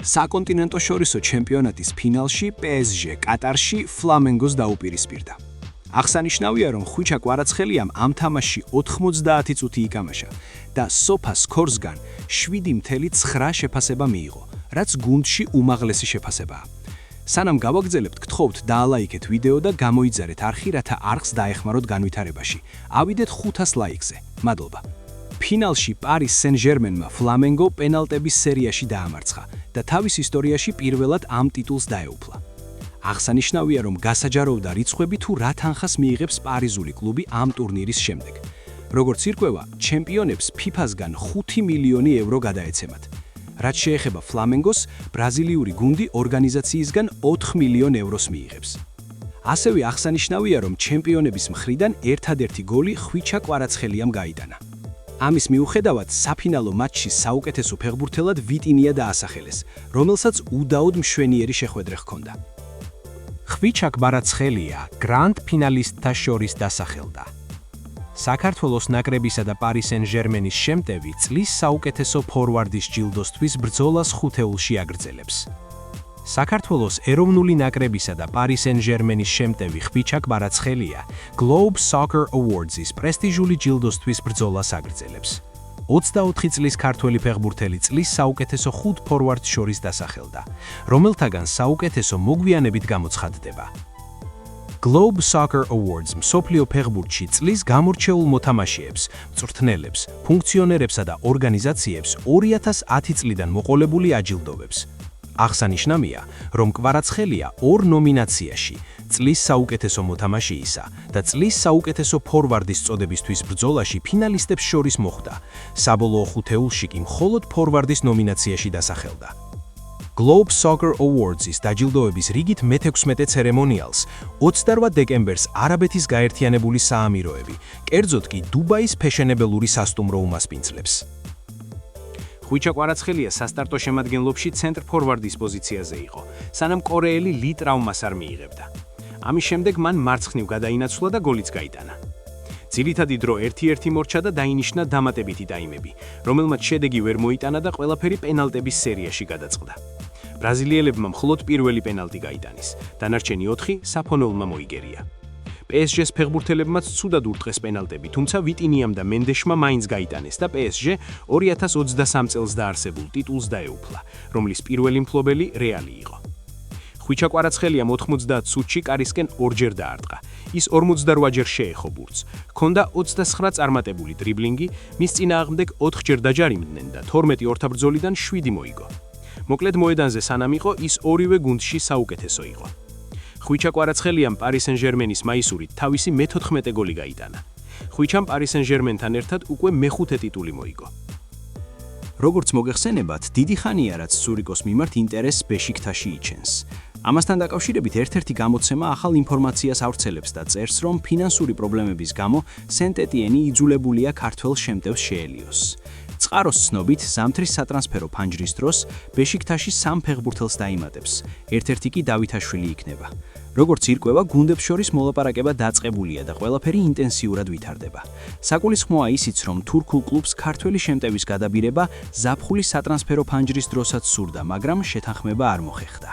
საკონტინენტო შორისო ჩემპიონატის ფინალში PSG კატარში ფლამენგოს დაუპირისპირდა. აღსანიშნავია, რომ ხვიჩა კვარაცხელიამ ამ თამაშში 90 წუთი იკამაშა და სოფა სკორსგან 7.9 შეფასება მიიღო, რაც გუნდში უმაღლესი შეფასებაა. სანამ გავაგრძელებთ, გთხოვთ დაალაიქეთ ვიდეო და გამოიძარეთ არხი, რათა არხს დაეხმაროთ განვითარებაში. ავიდეთ 500 ლაიქზე. მადლობა. ფინალში პარის სენ-ჟერმენმა ფლამენგო პენალტების სერიაში დაამარცხა და თავის ისტორიაში პირველად ამ ტიტულს დაეუფლა. აღსანიშნავია, რომ გასაჯაროვდა რიცხვები თუ რა თანხას მიიღებს პარიზული კლუბი ამ ტურნირის შემდეგ. როგორც ირკვევა, ჩემპიონებს FIFA-სგან 5 მილიონი ევრო გადაეცემათ. რაც შეეხება ფლამენგოს, ბრაზილიური გუნდი ორგანიზაციისგან 4 მილიონ ევროს მიიღებს. ასევე აღსანიშნავია, რომ ჩემპიონების მხრიდან ერთადერთი გოლი ხვიჩა კვარაცხელიამ გაიტანა. ამის მიუხედავად, საფინალო მატჩში საუკეთესო ფეხბურთელად ვიტინია დაასახელეს, რომელსაც უდაოდ მშვენიერი შეხვედრა ჰქონდა. ხვიჩა კვარაცხელია გრანდ ფინალისტთა შორის დასახელდა. საქართველოს ნაკრებისა და პარის სენ-ჟერმენის შემტევი წლის საუკეთესო ფორვარდის ჯილდოსთვის ბრძოლას ხუთეულში აგრძელებს. საქართველოს ეროვნული ნაკრებისა და პარის სენ-ჟერმენის შემტევი ხვიჩა კვარაცხელია Globe Soccer Awards-ის პრესტიჟული ჯილდოსთვის ბრძოლას აგრძელებს. 24 წლის ქართველი ფეხბურთელი წლის საუკეთესო 5 ფორვარდს შორის დასახელდა, რომელთაგან საუკეთესო მოგვიანებით გამოცხადდება. Globe Soccer Awards მსოფლიო ფეხბურთში წლის გამორჩეულ მოთამაშეებს, მწვრთნელებს, ფუნქციონერებსა და ორგანიზაციებს 2010 წლიდან მოყოლებული აჯილდოვებს. აღსანიშნავია, რომ კვარაცხელია 2 ნომინაციაში, წლის საუკეთესო მოთამაშეისა და წლის საუკეთესო ფორვარდის წოდებისთვის ბრძოლაში ფინალისტებს შორის მოხვდა. საბოლოო ხუთეულში კი მხოლოდ ფორვარდის ნომინაციაში დასახელდა. Globe Soccer Awards-ის დაჯილდოების რიგით მე-16 ცერემონიალს 28 დეკემბერს არაბეთის გაერთიანებული საამიროები, კერძოდ კი დუბაის ფეშენებელური სასტუმრო უმასპინძლებს. ხვიჩა კვარაცხელია სასტარტო შემადგენლობაში ცენტრ ფორვარდის პოზიციაზე იყო, სანამ კორეელი ალი ტრავმას არ მიიღებდა. ამის შემდეგ მან მარცხნივ გადაინაცვლა და გოლიც გაიტანა. ძირითადი დრო 1-1 მორჩა და დაინიშნა დამატებითი ტაიმები, რომელმაც შედეგი ვერ მოიტანა და ყველაფერი პენალტების სერიაში გადაწყდა. ბრაზილიელებმა მხოლოდ პირველი პენალტი გაიტანეს, დანარჩენი 4 საფონოლმა მოიგერია. PSG-ს ფეხბურთელებმაც ცუდად ურტყეს პენალტები, თუმცა ვიტინიამ და მენდეშმა მაინც გაიტანეს და PSG 2023 წელს დაარსებულ ტიტულს დაეუფლა, რომლის პირველი მფლობელი რეალი იყო. ხვიჩა კვარაცხელიამ 90 წუთში კარისკენ 2-ჯერ დაარტყა. ის 48-ჯერ შეეხო ბურთს. ჰქონდა 29 წარმატებული დრიბლინგი, მის წინააღმდეგ 4-ჯერ დაჯარიმდნენ და 12 ორთაბრძოლიდან 7 მოიგო. მოკლედ მოედანზე სანამ იყო, ის ორივე გუნდში საუკეთესო იყო. ხვიჩა კვარაცხელიამ პარის სენ-ჟერმენის მაისურით თავისი მე-14 გოლი გაიტანა. ხვიჩამ პარის სენ-ჟერმენთან ერთად უკვე მე-5 ტიტული მოიგო. როგორც მოგეხსენებათ, დიდი ხანია, რაც ზურიკოს მიმართ ინტერესს ბეშიქტაში იჩენს. ამასთან დაკავშირებით ერთ-ერთი გამოცემა ახალ ინფორმაციას ავრცელებს და წერს, რომ ფინანსური პრობლემების გამო სენტ-ეტიენი იძულებულია ქართველ შემტევს შეელიოს. წყაროს ცნობით, ზამთრის სატრანსფერო ფანჯრის დროს ბეშიქტაში 3 ფეხბურთელს დაიმატებს, ერთ-ერთი კი დავითაშვილი იქნება. როგორც ირკვევა, გუნდებს შორის მოლაპარაკება დაწყებულია და ყველაფერი ინტენსიურად ვითარდება. საკულისხმოა ისიც, რომ თურქულ კლუბს ქართველი შემტევის გადაბირება ზაფხულის სატრანსფერო ფანჯრის დროსაც სურდა, მაგრამ შეთანხმება არ მოხერხდა.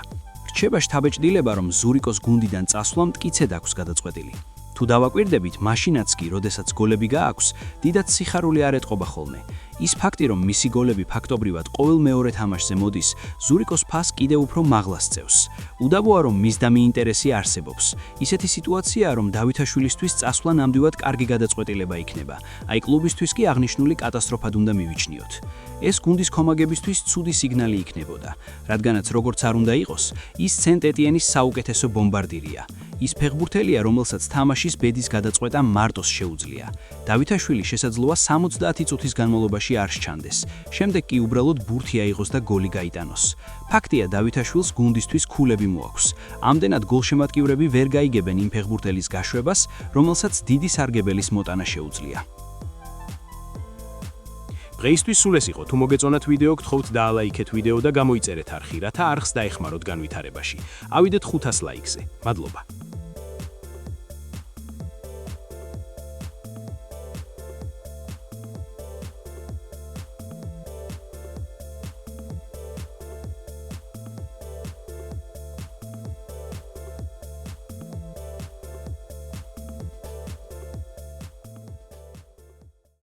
რჩება შთაბეჭდილება, რომ ზურიკოს გუნდიდან წასვლა მტკიცედ აქვს გადაწყვეტილი. თუ დავაკვირდებით, მაშინაც კი, როდესაც გოლები გააქვს, დიდად სიხარული არ ეტყობა ხოლმე. ის ფაქტი, რომ მისი გოლები ფაქტობრივად ყოველ მეორე თამაშზე მოდის, ზურიკოს ფასს კიდევ უფრო მაღლას წევს. უდავოა, რომ მისდამი ინტერესი არსებობს. ისეთი სიტუაციაა, რომ დავითაშვილისთვის წასვლა ნამდვილად კარგი გადაწყვეტილება იქნება. აი კლუბისთვის კი აღნიშნული კატასტროფად უნდა მივიჩნიოთ. ეს გუნდის კომაგებისთვის ცუდი სიგნალი იქნებოდა, რადგანაც როგორც არ უნდა იყოს, ის სენტ-ეტიენის საუკეთესო ბომბარდირია. ის ფეხბურთელია, რომელსაც თამაშის ბედის გადაწყვეტა მარტოს შეუძლია. დავითაშვილი შესაძლოა 70 წუთის განმავლობაში არ სჩანდეს. შემდეგ კი უბრალოდ ბურთი აიღოს და გოლი გაიტანოს. ფაქტია, დავითაშვილს გუნდისთვის ქულები მოაქვს. ამდენად გოლშემატკივრები ვერ გაიგებენ იმ ფეხბურთელის გაშვებას, რომელსაც დიდი სარგებელის მოტანა შეუძლია. დღეისთვის სულ ეს იყო. თუ მოგეწონათ ვიდეო, გთხოვთ დაალაიქეთ ვიდეო და გამოიწერეთ არხი, რათა არხს დაეხმაროთ განვითარებაში. ავიდეთ 500 ლაიქზე. მადლობა.